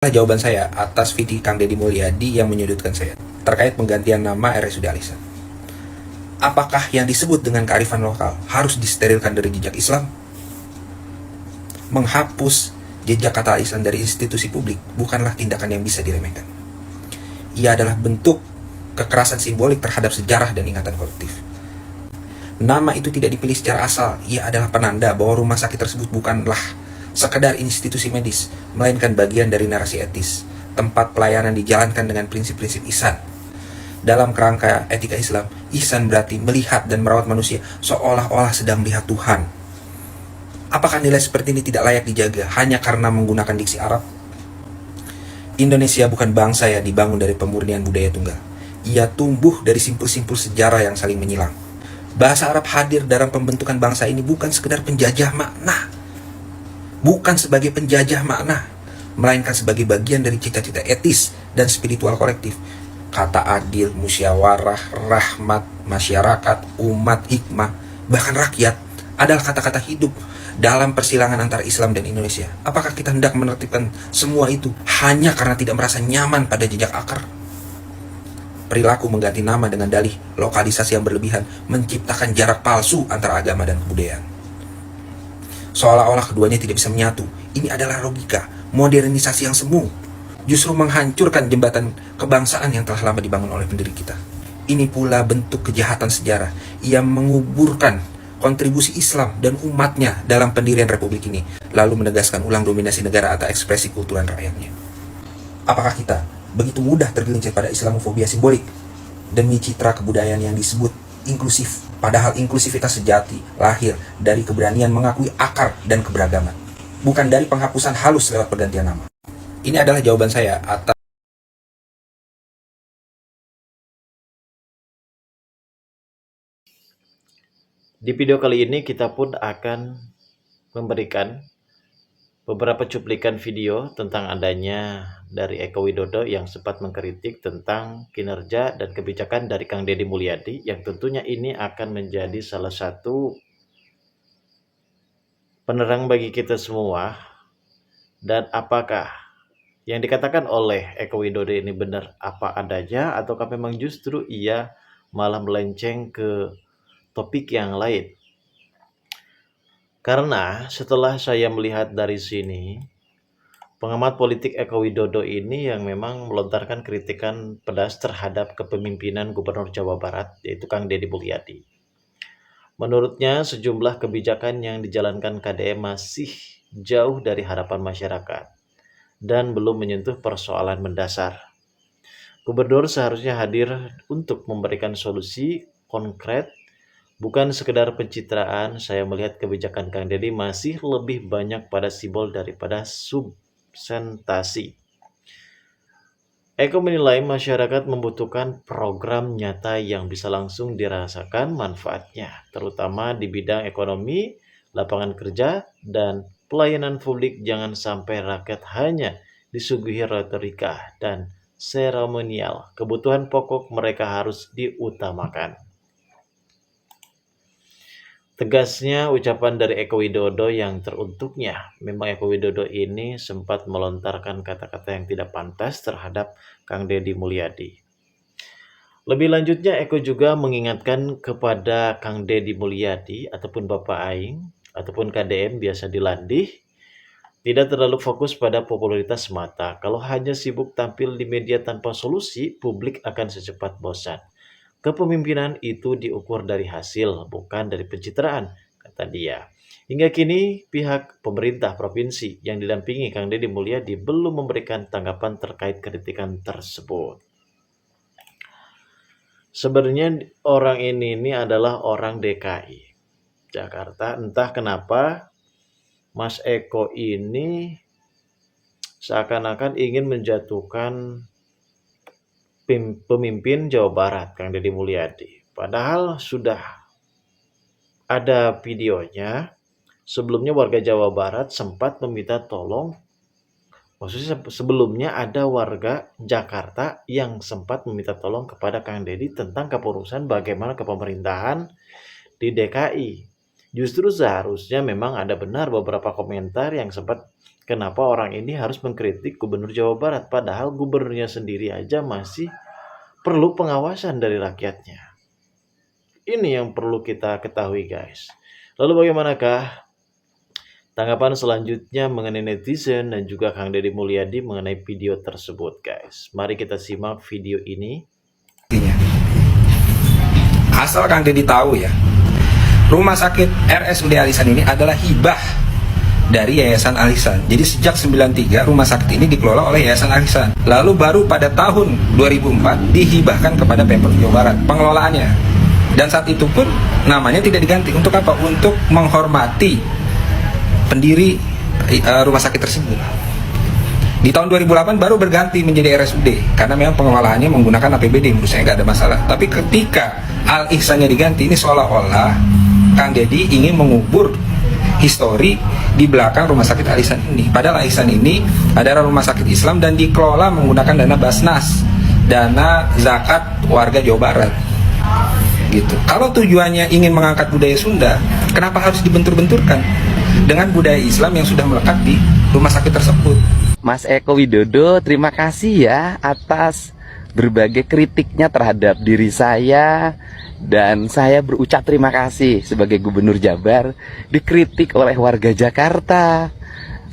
Jawaban saya atas video Kang Deddy Mulyadi yang menyudutkan saya terkait penggantian nama RSUD Al-Ihsan. Apakah yang disebut dengan kearifan lokal harus disterilkan dari jejak Islam? Menghapus jejak kata Al-Ihsan dari institusi publik bukanlah tindakan yang bisa diremehkan. Ia adalah bentuk kekerasan simbolik terhadap sejarah dan ingatan kolektif. Nama itu tidak dipilih secara asal, ia adalah penanda bahwa rumah sakit tersebut bukanlah sekedar institusi medis, melainkan bagian dari narasi etis. Tempat pelayanan dijalankan dengan prinsip-prinsip ihsan. Dalam kerangka etika Islam, ihsan berarti melihat dan merawat manusia seolah-olah sedang melihat Tuhan. Apakah nilai seperti ini tidak layak dijaga hanya karena menggunakan diksi Arab? Indonesia bukan bangsa yang dibangun dari pemurnian budaya tunggal. Ia tumbuh dari simpul-simpul sejarah yang saling menyilang. Bahasa Arab hadir dalam pembentukan bangsa ini bukan sekedar penjajah makna, bukan sebagai penjajah makna, melainkan sebagai bagian dari cita-cita etis dan spiritual kolektif. Kata adil, musyawarah, rahmat, masyarakat, umat, hikmah, bahkan rakyat adalah kata-kata hidup dalam persilangan antara Islam dan Indonesia. Apakah kita hendak menertibkan semua itu hanya karena tidak merasa nyaman pada jejak akar? Perilaku mengganti nama dengan dalih lokalisasi yang berlebihan menciptakan jarak palsu antara agama dan kebudayaan. Seolah-olah keduanya tidak bisa menyatu. Ini adalah logika modernisasi yang semu, justru menghancurkan jembatan kebangsaan yang telah lama dibangun oleh pendiri kita. Ini pula bentuk kejahatan sejarah. Ia menguburkan kontribusi Islam dan umatnya dalam pendirian republik ini, lalu menegaskan ulang dominasi negara atas ekspresi kultural rakyatnya. Apakah kita begitu mudah tergelincir pada Islamofobia simbolik demi citra kebudayaan yang disebut inklusif, padahal inklusivitas sejati lahir dari keberanian mengakui akar dan keberagaman, bukan dari penghapusan halus lewat pergantian nama. Ini adalah jawaban saya atas Di video kali ini kita pun akan memberikan beberapa cuplikan video tentang adanya dari Eko Widodo yang sempat mengkritik tentang kinerja dan kebijakan dari Kang Deddy Mulyadi, yang tentunya ini akan menjadi salah satu penerang bagi kita semua. Dan apakah yang dikatakan oleh Eko Widodo ini benar apa adanya, ataukah memang justru ia malah melenceng ke topik yang lain? Karena setelah saya melihat dari sini, pengamat politik Eko Widodo ini yang memang melontarkan kritikan pedas terhadap kepemimpinan Gubernur Jawa Barat, yaitu Kang Deddy Mulyadi. Menurutnya, sejumlah kebijakan yang dijalankan KDM masih jauh dari harapan masyarakat dan belum menyentuh persoalan mendasar. Gubernur seharusnya hadir untuk memberikan solusi konkret, bukan sekedar pencitraan. Saya melihat kebijakan Kang Deddy masih lebih banyak pada simbol daripada substansi. Eko menilai masyarakat membutuhkan program nyata yang bisa langsung dirasakan manfaatnya, terutama di bidang ekonomi, lapangan kerja, dan pelayanan publik. Jangan sampai rakyat hanya disuguhi retorika dan seremonial. Kebutuhan pokok mereka harus diutamakan. Tegasnya ucapan dari Eko Widodo yang teruntuknya. Memang Eko Widodo ini sempat melontarkan kata-kata yang tidak pantas terhadap Kang Deddy Mulyadi. Lebih lanjutnya, Eko juga mengingatkan kepada Kang Deddy Mulyadi ataupun Bapak Aing ataupun KDM biasa dilandih, tidak terlalu fokus pada popularitas semata. Kalau hanya sibuk tampil di media tanpa solusi, publik akan secepat bosan. Kepemimpinan itu diukur dari hasil, bukan dari pencitraan, kata dia. Hingga kini, pihak pemerintah provinsi yang didampingi Kang Deddy Mulyadi belum memberikan tanggapan terkait kritikan tersebut. Sebenarnya orang ini adalah orang DKI Jakarta. Entah kenapa Mas Eko ini seakan-akan ingin menjatuhkan pemimpin Jawa Barat, Kang Deddy Mulyadi. Padahal sudah ada videonya. Sebelumnya warga Jawa Barat sempat meminta tolong. Maksudnya sebelumnya ada warga Jakarta yang sempat meminta tolong kepada Kang Deddy tentang keputusan bagaimana kepemerintahan di DKI. Justru seharusnya memang ada benar beberapa komentar yang sempat kenapa orang ini harus mengkritik Gubernur Jawa Barat, padahal gubernurnya sendiri aja masih perlu pengawasan dari rakyatnya. Ini yang perlu kita ketahui, guys. Lalu bagaimanakah tanggapan selanjutnya mengenai netizen dan juga Kang Deddy Mulyadi mengenai video tersebut, guys? Mari kita simak video ini. Asal Kang Deddy tahu ya, Rumah Sakit RSUD Al-Ihsan ini adalah hibah dari Yayasan Al-Ihsan. Jadi sejak 93 rumah sakit ini dikelola oleh Yayasan Al-Ihsan. Lalu baru pada tahun 2004 dihibahkan kepada Pemprov Jawa Barat pengelolaannya. Dan saat itu pun namanya tidak diganti. Untuk apa? Untuk menghormati pendiri rumah sakit tersebut. Di tahun 2008 baru berganti menjadi RSUD karena memang pengelolaannya menggunakan APBD, menurut saya nggak ada masalah. Tapi ketika Al-Ihsannya diganti, ini seolah-olah Kang Deddy ingin mengubur histori di belakang rumah sakit Al-Ihsan ini. Padahal Al-Ihsan ini adalah rumah sakit Islam dan dikelola menggunakan dana Basnas, dana zakat warga Jawa Barat. Gitu. Kalau tujuannya ingin mengangkat budaya Sunda, kenapa harus dibentur-benturkan dengan budaya Islam yang sudah melekat di rumah sakit tersebut? Mas Eko Widodo, terima kasih ya atas berbagai kritiknya terhadap diri saya. Dan saya berucap terima kasih sebagai Gubernur Jabar dikritik oleh warga Jakarta.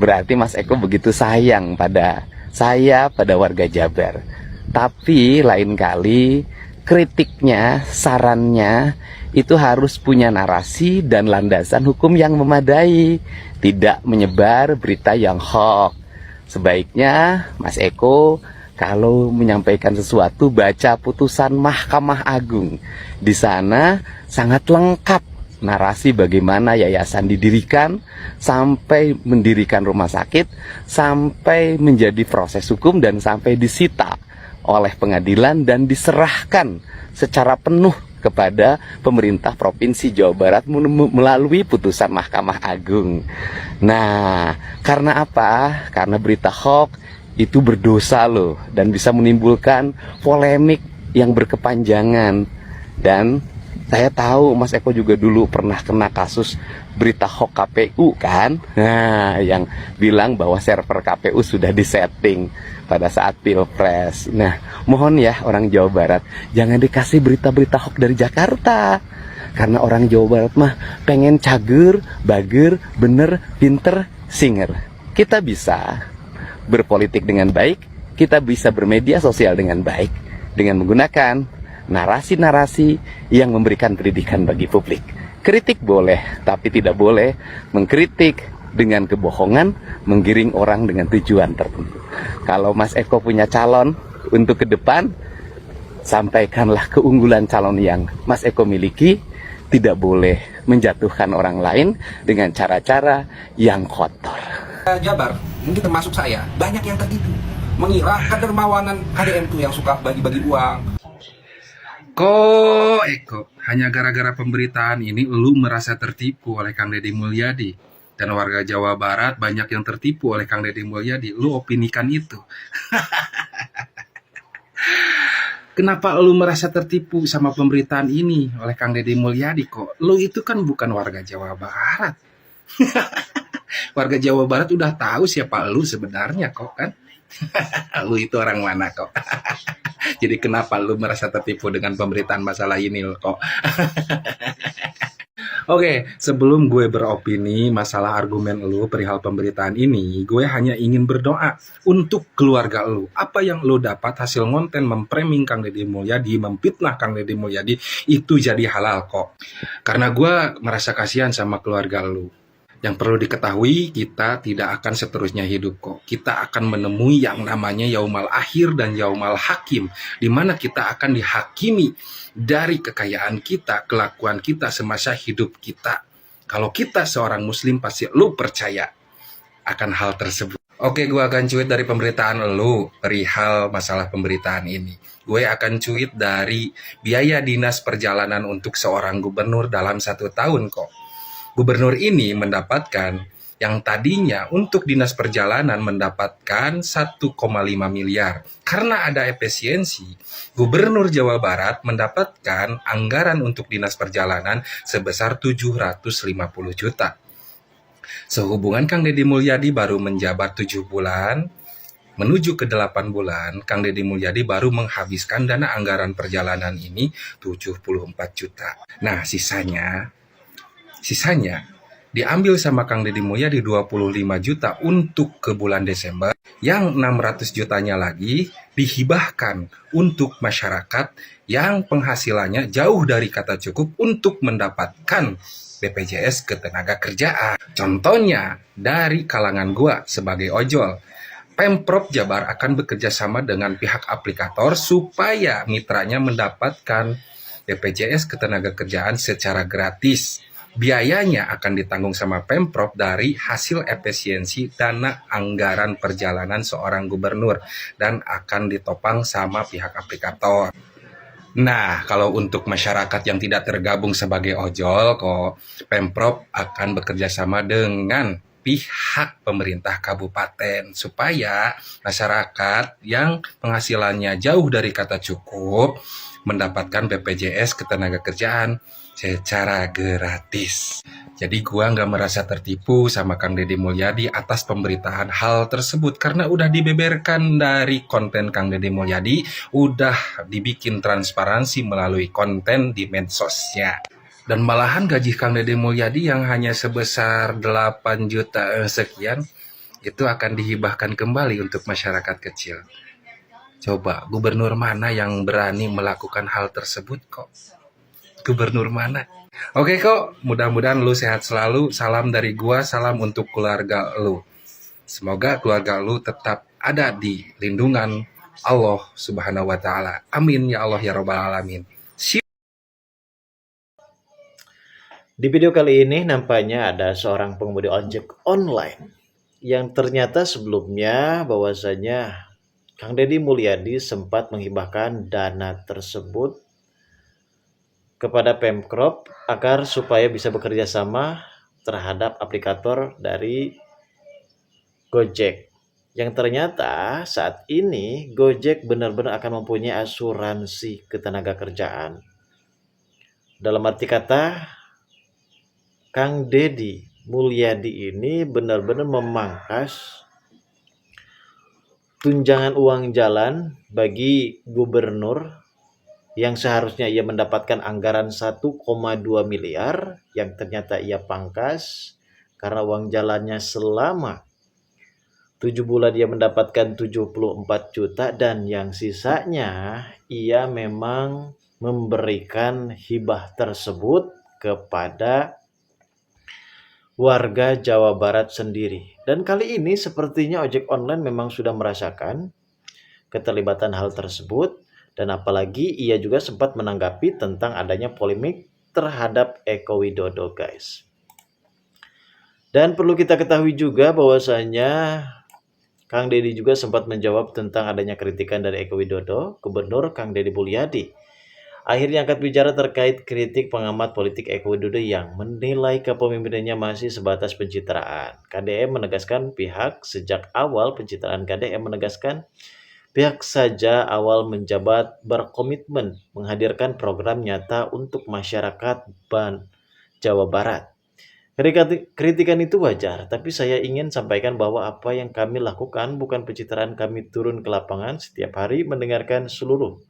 Berarti Mas Eko begitu sayang pada saya, pada warga Jabar. Tapi lain kali kritiknya, sarannya itu harus punya narasi dan landasan hukum yang memadai, tidak menyebar berita yang hoax. Sebaiknya Mas Eko kalau menyampaikan sesuatu baca putusan Mahkamah Agung. Di sana sangat lengkap narasi bagaimana yayasan didirikan, sampai mendirikan rumah sakit, sampai menjadi proses hukum dan sampai disita oleh pengadilan dan diserahkan secara penuh kepada pemerintah Provinsi Jawa Barat melalui putusan Mahkamah Agung. Nah, karena apa? Karena berita hoax itu berdosa loh dan bisa menimbulkan polemik yang berkepanjangan. Dan saya tahu Mas Eko juga dulu pernah kena kasus berita hoax KPU kan, nah yang bilang bahwa server KPU sudah disetting pada saat Pilpres. Nah, mohon ya orang Jawa Barat jangan dikasih berita-berita hoax dari Jakarta, karena orang Jawa Barat mah pengen cager, bager, bener, pinter, singer. Kita bisa berpolitik dengan baik, kita bisa bermedia sosial dengan baik dengan menggunakan narasi-narasi yang memberikan pendidikan bagi publik. Kritik boleh, tapi tidak boleh mengkritik dengan kebohongan, menggiring orang dengan tujuan tertentu. Kalau Mas Eko punya calon untuk ke depan, sampaikanlah keunggulan calon yang Mas Eko miliki. Tidak boleh menjatuhkan orang lain dengan cara-cara yang kotor. Jabar, mungkin termasuk saya, banyak yang tertipu mengira kedermawanan KDM itu yang suka bagi-bagi uang. Kok Eko, hanya gara-gara pemberitaan ini lu merasa tertipu oleh Kang Deddy Mulyadi, dan warga Jawa Barat banyak yang tertipu oleh Kang Deddy Mulyadi, lu opinikan itu. Kenapa lu merasa tertipu sama pemberitaan ini oleh Kang Deddy Mulyadi kok? Lu itu kan bukan warga Jawa Barat. Warga Jawa Barat udah tahu siapa lu sebenarnya kok kan. Lu itu orang mana kok. Jadi kenapa lu merasa tertipu dengan pemberitaan masalah ini kok. Oke, sebelum gue beropini masalah argumen lu perihal pemberitaan ini, gue hanya ingin berdoa untuk keluarga lu. Apa yang lu dapat hasil konten memframing Kang Deddy Mulyadi, memfitnah Kang Deddy Mulyadi, itu jadi halal kok. Karena gue merasa kasihan sama keluarga lu. Yang perlu diketahui, kita tidak akan seterusnya hidup kok. Kita akan menemui yang namanya Yaumal Akhir dan Yaumal Hakim, di mana kita akan dihakimi dari kekayaan kita, kelakuan kita semasa hidup kita. Kalau kita seorang muslim, pasti lu percaya akan hal tersebut. Oke, gue akan cuit dari pemberitaan lu perihal masalah pemberitaan ini. Gue akan cuit dari biaya dinas perjalanan untuk seorang gubernur dalam 1 tahun kok. Gubernur ini mendapatkan yang tadinya untuk dinas perjalanan mendapatkan 1,5 miliar. Karena ada efisiensi, Gubernur Jawa Barat mendapatkan anggaran untuk dinas perjalanan sebesar 750 juta. Sehubungan Kang Deddy Mulyadi baru menjabat 7 bulan, menuju ke 8 bulan, Kang Deddy Mulyadi baru menghabiskan dana anggaran perjalanan ini 74 juta. Nah, sisanya diambil sama Kang Deddy Mulyadi 25 juta untuk ke bulan Desember, yang 600 jutanya lagi dihibahkan untuk masyarakat yang penghasilannya jauh dari kata cukup untuk mendapatkan BPJS Ketenagakerjaan. Contohnya dari kalangan gua sebagai ojol, Pemprov Jabar akan bekerja sama dengan pihak aplikator supaya mitranya mendapatkan BPJS Ketenagakerjaan secara gratis. Biayanya akan ditanggung sama Pemprov dari hasil efisiensi dana anggaran perjalanan seorang gubernur dan akan ditopang sama pihak aplikator. Nah, kalau untuk masyarakat yang tidak tergabung sebagai ojol, kok Pemprov akan bekerja sama dengan pihak pemerintah kabupaten supaya masyarakat yang penghasilannya jauh dari kata cukup mendapatkan BPJS Ketenagakerjaan secara gratis. Jadi gua nggak merasa tertipu sama Kang Deddy Mulyadi atas pemberitaan hal tersebut karena udah dibeberkan dari konten Kang Deddy Mulyadi, udah dibikin transparansi melalui konten di medsosnya. Dan malahan gaji Kang Deddy Mulyadi yang hanya sebesar 8 juta sekian itu akan dihibahkan kembali untuk masyarakat kecil. Coba gubernur mana yang berani melakukan hal tersebut kok? Gubernur mana? Oke kok, mudah-mudahan lu sehat selalu. Salam dari gua, salam untuk keluarga lu. Semoga keluarga lu tetap ada di lindungan Allah Subhanahu wa taala. Amin ya Allah ya rabbal alamin. Di video kali ini nampaknya ada seorang pengemudi ojek online yang ternyata sebelumnya bahwasanya Kang Deddy Mulyadi sempat menghibahkan dana tersebut kepada Pemprov agar supaya bisa bekerja sama terhadap aplikator dari Gojek. Yang ternyata saat ini Gojek benar-benar akan mempunyai asuransi ketenagakerjaan. Dalam arti kata, Kang Deddy Mulyadi ini benar-benar memangkas tunjangan uang jalan bagi gubernur yang seharusnya ia mendapatkan anggaran 1,2 miliar yang ternyata ia pangkas karena uang jalannya selama 7 bulan ia mendapatkan 74 juta dan yang sisanya ia memang memberikan hibah tersebut kepada warga Jawa Barat sendiri. Dan kali ini sepertinya ojek online memang sudah merasakan keterlibatan hal tersebut dan apalagi ia juga sempat menanggapi tentang adanya polemik terhadap Eko Widodo, guys. Dan perlu kita ketahui juga bahwasanya Kang Deddy juga sempat menjawab tentang adanya kritikan dari Eko Widodo, Gubernur Kang Deddy Mulyadi. Akhirnya angkat bicara terkait kritik pengamat politik Eko Widodo yang menilai kepemimpinannya masih sebatas pencitraan. KDM menegaskan sejak awal pihak saja awal menjabat berkomitmen menghadirkan program nyata untuk masyarakat Jawa Barat. Kritikan itu wajar, tapi saya ingin sampaikan bahwa apa yang kami lakukan bukan pencitraan. Kami turun ke lapangan setiap hari mendengarkan seluruh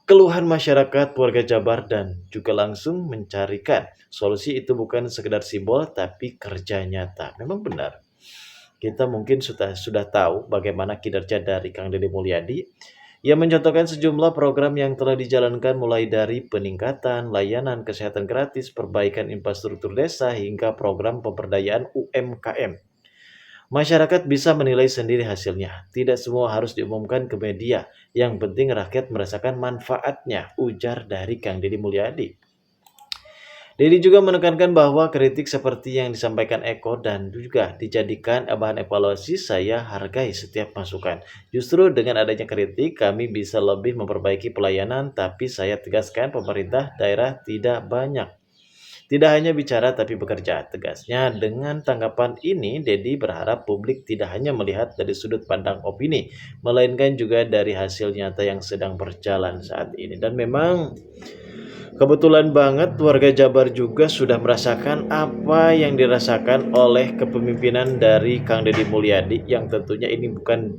keluhan masyarakat warga Jabar dan juga langsung mencarikan solusi. Itu bukan sekedar simbol tapi kerja nyata. Memang benar, kita mungkin sudah tahu bagaimana kinerja dari Kang Deddy Mulyadi. Ia mencontohkan sejumlah program yang telah dijalankan mulai dari peningkatan layanan kesehatan gratis, perbaikan infrastruktur desa, hingga program pemberdayaan UMKM. Masyarakat bisa menilai sendiri hasilnya. Tidak semua harus diumumkan ke media. Yang penting rakyat merasakan manfaatnya, ujar dari Kang Deddy Mulyadi. Deddy juga menekankan bahwa kritik seperti yang disampaikan Eko dan juga dijadikan bahan evaluasi. Saya hargai setiap masukan. Justru dengan adanya kritik, kami bisa lebih memperbaiki pelayanan, tapi saya tegaskan pemerintah daerah tidak hanya bicara tapi bekerja, tegasnya. Dengan tanggapan ini, Deddy berharap publik tidak hanya melihat dari sudut pandang opini, melainkan juga dari hasil nyata yang sedang berjalan saat ini. Dan memang Kebetulan banget warga Jabar juga sudah merasakan apa yang dirasakan oleh kepemimpinan dari Kang Deddy Mulyadi, yang tentunya ini bukan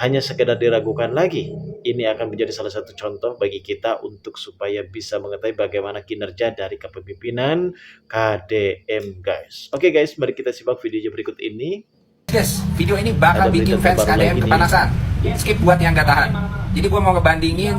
hanya sekedar diragukan lagi. Ini akan menjadi salah satu contoh bagi kita untuk supaya bisa mengetahui bagaimana kinerja dari kepemimpinan KDM, guys. Oke guys, mari kita simak video berikut ini. Guys, video ini bakal Ada bikin berita fans terbaru KDM lagi nih. kepanasan. Skip buat yang gak tahan. Jadi gue mau ngebandingin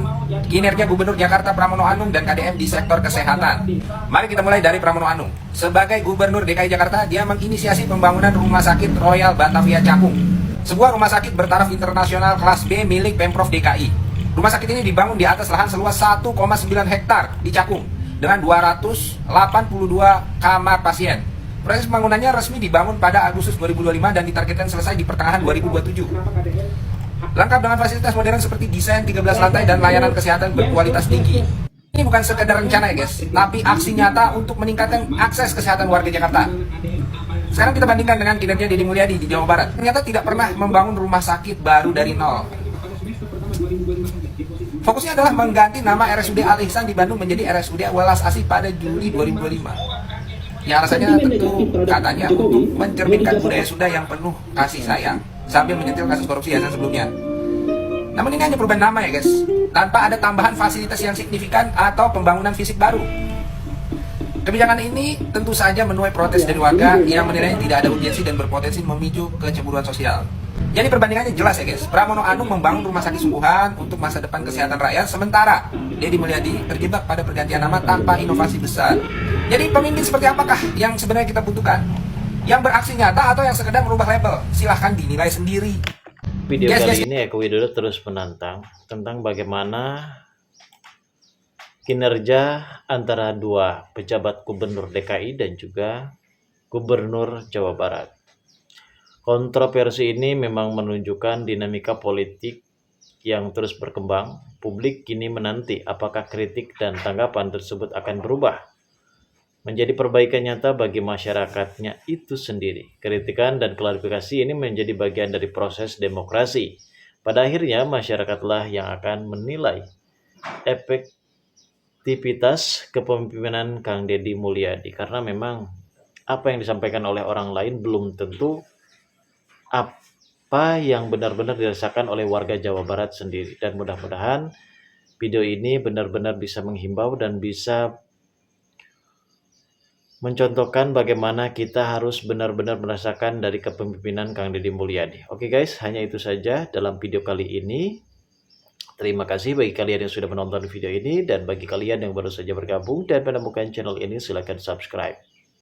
kinerja Gubernur Jakarta Pramono Anung dan KDM di sektor kesehatan. Mari kita mulai dari Pramono Anung. Sebagai Gubernur DKI Jakarta, dia menginisiasi pembangunan Rumah Sakit Royal Batavia Cakung. Sebuah rumah sakit bertaraf internasional kelas B milik Pemprov DKI. Rumah sakit ini dibangun di atas lahan seluas 1,9 hektar di Cakung dengan 282 kamar pasien. Proses pembangunannya resmi dibangun pada Agustus 2025 dan ditargetkan selesai di pertengahan 2027. Lengkap dengan fasilitas modern seperti desain 13 lantai dan layanan kesehatan berkualitas tinggi. Ini bukan sekedar rencana ya guys, tapi aksi nyata untuk meningkatkan akses kesehatan warga Jakarta. Sekarang kita bandingkan dengan kinerja Deddy Mulyadi di Jawa Barat. Ternyata tidak pernah membangun rumah sakit baru dari nol. Fokusnya adalah mengganti nama RSUD Al Ihsan di Bandung menjadi RSUD Welas Asih pada Juli 2025. Ya alasannya tentu katanya untuk mencerminkan budaya Sunda yang penuh kasih sayang sambil menyentil kasus korupsi yayasan sebelumnya. Namun ini hanya perubahan nama ya guys, tanpa ada tambahan fasilitas yang signifikan atau pembangunan fisik baru. Kebijakan ini tentu saja menuai protes dari warga yang menilainya tidak ada urgensi dan berpotensi memicu kecemburuan sosial. Jadi perbandingannya jelas ya guys, Pramono Anung membangun rumah sakit sungguhan untuk masa depan kesehatan rakyat, sementara Deddy Mulyadi terjebak pada pergantian nama tanpa inovasi besar. Jadi pemimpin seperti apakah yang sebenarnya kita butuhkan? Yang beraksi nyata atau yang sekedar merubah label? Silahkan dinilai sendiri. Video Yes, kali yes. ini Eko Widodo terus menantang tentang bagaimana kinerja antara dua pejabat gubernur DKI dan juga gubernur Jawa Barat. Kontroversi ini memang menunjukkan dinamika politik yang terus berkembang. Publik kini menanti apakah kritik dan tanggapan tersebut akan berubah menjadi perbaikan nyata bagi masyarakatnya itu sendiri. Kritikan dan klarifikasi ini menjadi bagian dari proses demokrasi. Pada akhirnya masyarakatlah yang akan menilai efektivitas kepemimpinan Kang Deddy Mulyadi, karena memang apa yang disampaikan oleh orang lain belum tentu apa yang benar-benar dirasakan oleh warga Jawa Barat sendiri. Dan mudah-mudahan video ini benar-benar bisa menghimbau dan bisa mencontohkan bagaimana kita harus benar-benar merasakan dari kepemimpinan Kang Deddy Mulyadi. Oke guys, hanya itu saja dalam video kali ini. Terima kasih bagi kalian yang sudah menonton video ini, dan bagi kalian yang baru saja bergabung dan menemukan channel ini, silakan subscribe.